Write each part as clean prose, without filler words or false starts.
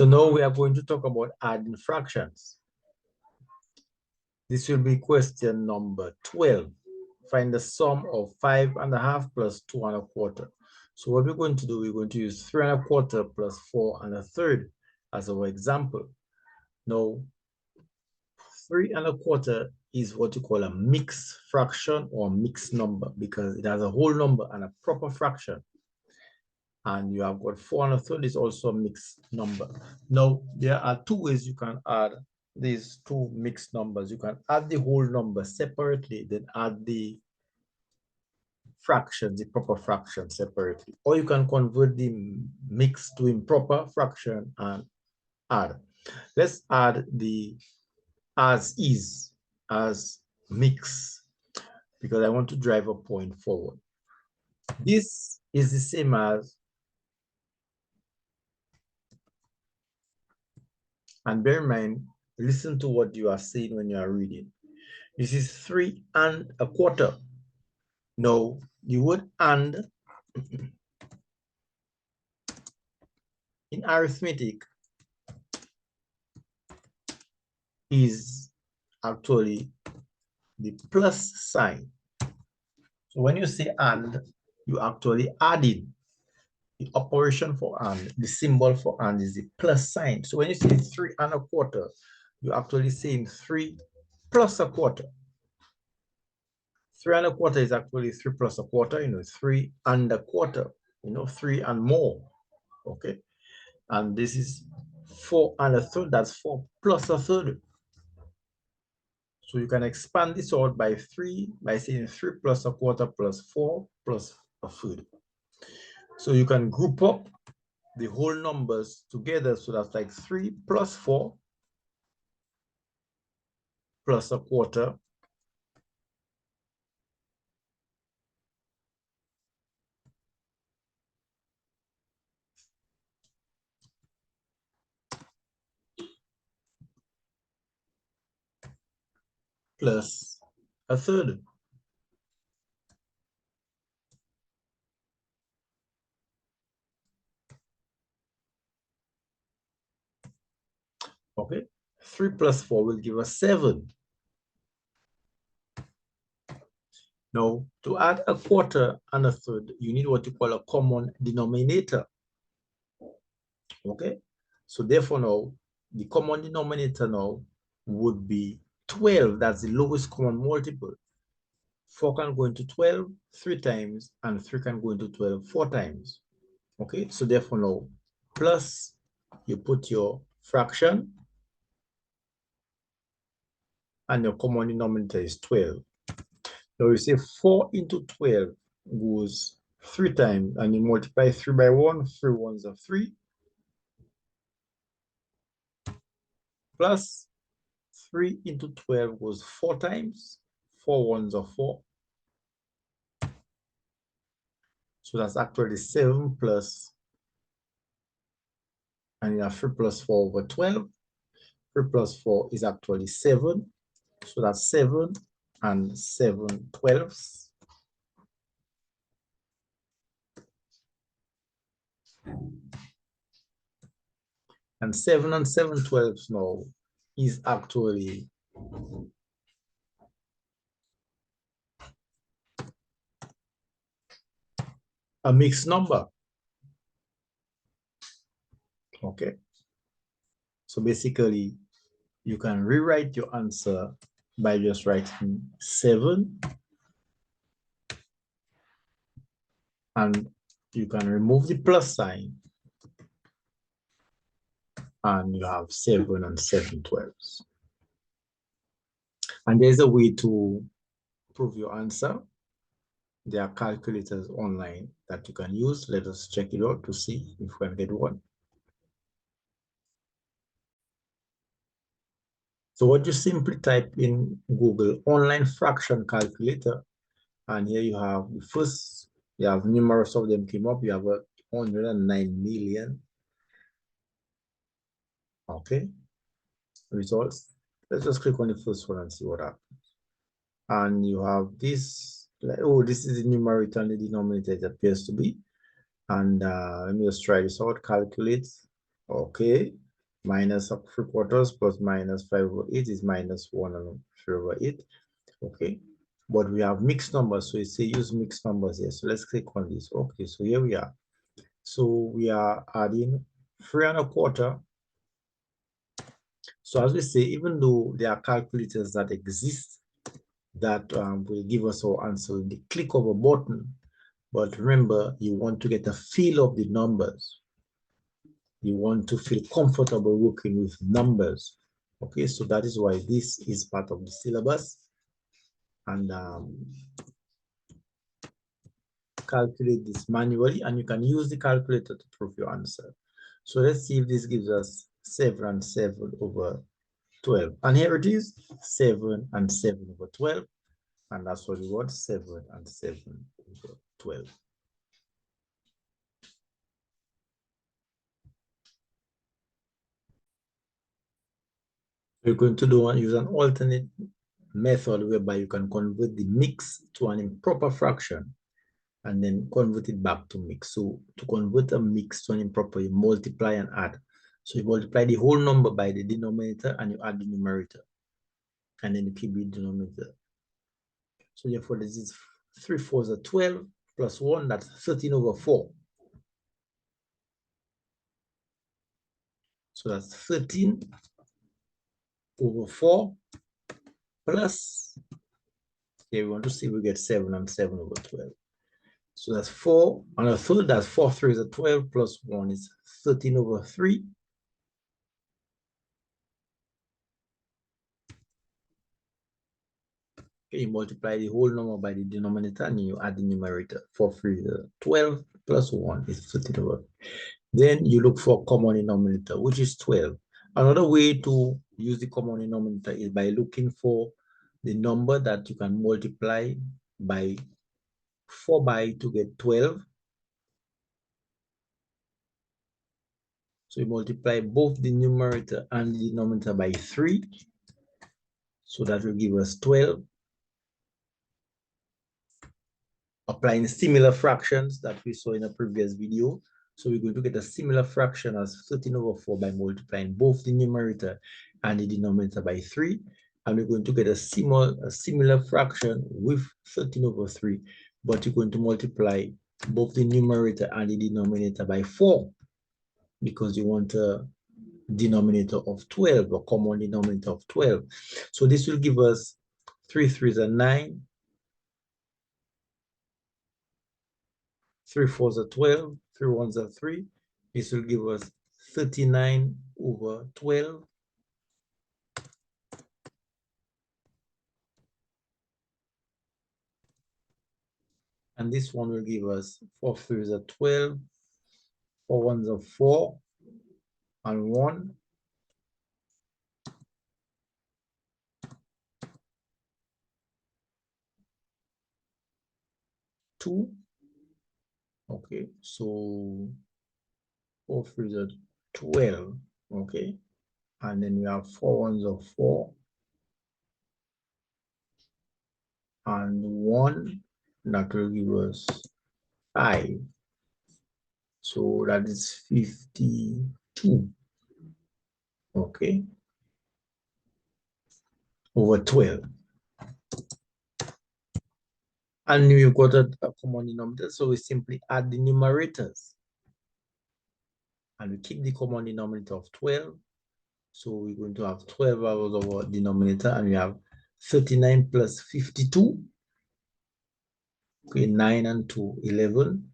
So now we are going to talk about adding fractions. This will be question number 12. Find the sum of 5½ plus 2¼ So what we're going to do, we're going to use 3¼ plus 4⅓ as our example. Now, 3¼ is what you call a mixed fraction or mixed number because it has a whole number and a proper fraction. And you have got 4⅓ is also a mixed number. Now, there are two ways you can add these two mixed numbers. You can add the whole number separately, then add the fractions, the proper fraction separately. Or you can convert the mixed to improper fraction and add. Let's add the as is as mix because I want to drive a point forward. This is the same as, and bear in mind, listen to what you are saying when you are reading. This is 3¼ Now, the word and in arithmetic is actually the plus sign. So when you say and, you actually add in. The operation for and, the symbol for and is the plus sign. So when you say 3¼ you're actually saying 3 plus a quarter. 3¼ is actually 3 plus a quarter, 3¼ 3 and more. Okay. And this is 4⅓, that's 4 plus a third. So you can expand this out by 3 by saying 3 plus a quarter plus 4 plus a third. So you can group up the whole numbers together. So that's like 3 plus 4 plus a quarter plus a third. Okay, 3 plus 4 will give us 7. Now, to add a quarter and a third, you need what you call a common denominator. Okay, so therefore now, the common denominator now would be 12. That's the lowest common multiple. 4 can go into 12 3 times, and 3 can go into 12 4 times. Okay, so therefore now, plus, you put your fraction, and your common denominator is 12. Now you say 4 into 12 goes 3 times, and you multiply 3 by 1, 3 ones are 3, plus 3 into 12 goes 4 times, 4 ones are 4. So that's actually 7 plus, and you have 3 plus 4 over 12. 3 plus 4 is actually 7. So that's 7 and 7/12. And 7 and 7/12 now is actually a mixed number. Okay. So basically, you can rewrite your answer by just writing 7, and you can remove the plus sign, and you have 7 and 7/12. And there's a way to prove your answer. There are calculators online that you can use. Let us check it out to see if we can get one. So what you simply type in Google online fraction calculator, and here you have the first, you have numerous of them came up. You have 109 million. Okay, results. Let's just click on the first one and see what happens. And you have this, like, oh, this is the numerator and the denominator, it appears to be. And let me just try this out, calculate. Okay, minus 3/4 plus minus 5/8 is minus 1/3/8. Okay, but we have mixed numbers, so it say use mixed numbers here. So let's click on this. Okay, so here we are. So we are adding 3 1/4. So as we say, even though there are calculators that exist that will give us our answer with the click of a button, but remember, you want to get a feel of the numbers. You want to feel comfortable working with numbers. Okay, so that is why this is part of the syllabus. And calculate this manually, and you can use the calculator to prove your answer. So let's see if this gives us 7 and 7 over 12. And here it is, 7 and 7 over 12. And that's what we want, 7 and 7 over 12. We're going to use an alternate method whereby you can convert the mix to an improper fraction and then convert it back to mix. So to convert a mix to an improper, you multiply and add. So you multiply the whole number by the denominator and you add the numerator. And then you keep the denominator. So therefore, this is 3 4s are 12 plus 1, that's 13 over 4. So that's 13 over 4 plus, here we want to see we get 7 and 7 over 12. So that's 4 and a third, that's 4 3s are 12 plus 1 is 13 over 3. Okay, you multiply the whole number by the denominator and you add the numerator. 4 3 is 12 plus 1 is 13 over. Then you look for common denominator, which is 12. Another way to use the common denominator is by looking for the number that you can multiply by 4 by to get 12. So you multiply both the numerator and the denominator by 3. So that will give us 12. Applying similar fractions that we saw in a previous video. So we're going to get a similar fraction as 13 over 4 by multiplying both the numerator and the denominator by 3. And we're going to get a similar fraction with 13 over 3, but you're going to multiply both the numerator and the denominator by 4 because you want a denominator of 12, a common denominator of 12. So this will give us 3 3s are 9, 3 4s are 12, 3 1s are 3. This will give us 39 over 12. And this one will give us 4 3s are 12, 4 1s are 4, and 1. Two. Okay, so 4 3s are 12. Okay, and then we have 4 1s are 4, and 1. That will give us 5. So that is 52. Okay, over 12. And we've got a common denominator, so we simply add the numerators. And we keep the common denominator of 12. So we're going to have 12 hours of our denominator, and we have 39 plus 52. Okay, 9 and 2, 11.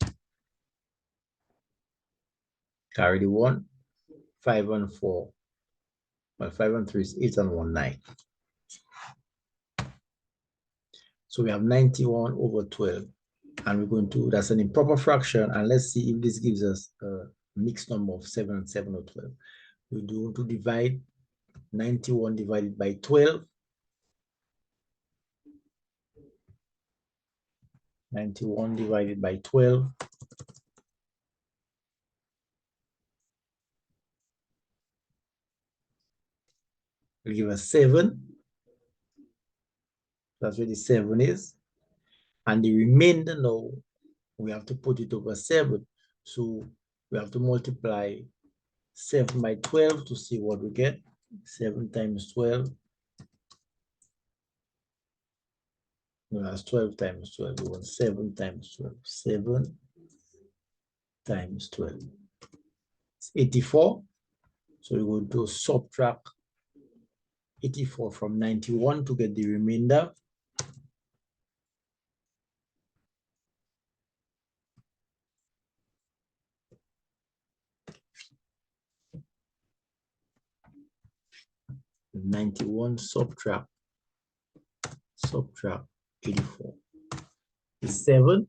Carry the 1. 5 and 4. Well, 5 and 3 is 8 and 1, 9. So we have 91 over 12. And we're going to, that's an improper fraction. And let's see if this gives us a mixed number of 7 and 7 or 12. We do want to divide 91 divided by 12. 91 divided by 12. Will give us 7. That's where the 7 is. And the remainder now, we have to put it over 7. So we have to multiply 7 by 12 to see what we get. 7 times 12. No, that's 12 times 12. We want 7 times 12. 7 times 12. It's 84. So we're going to subtract 84 from 91 to get the remainder. $91 subtract 84 is 7.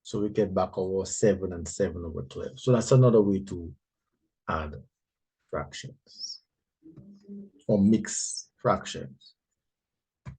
So we get back our 7 and 7 over 12. So that's another way to add fractions or mix fractions.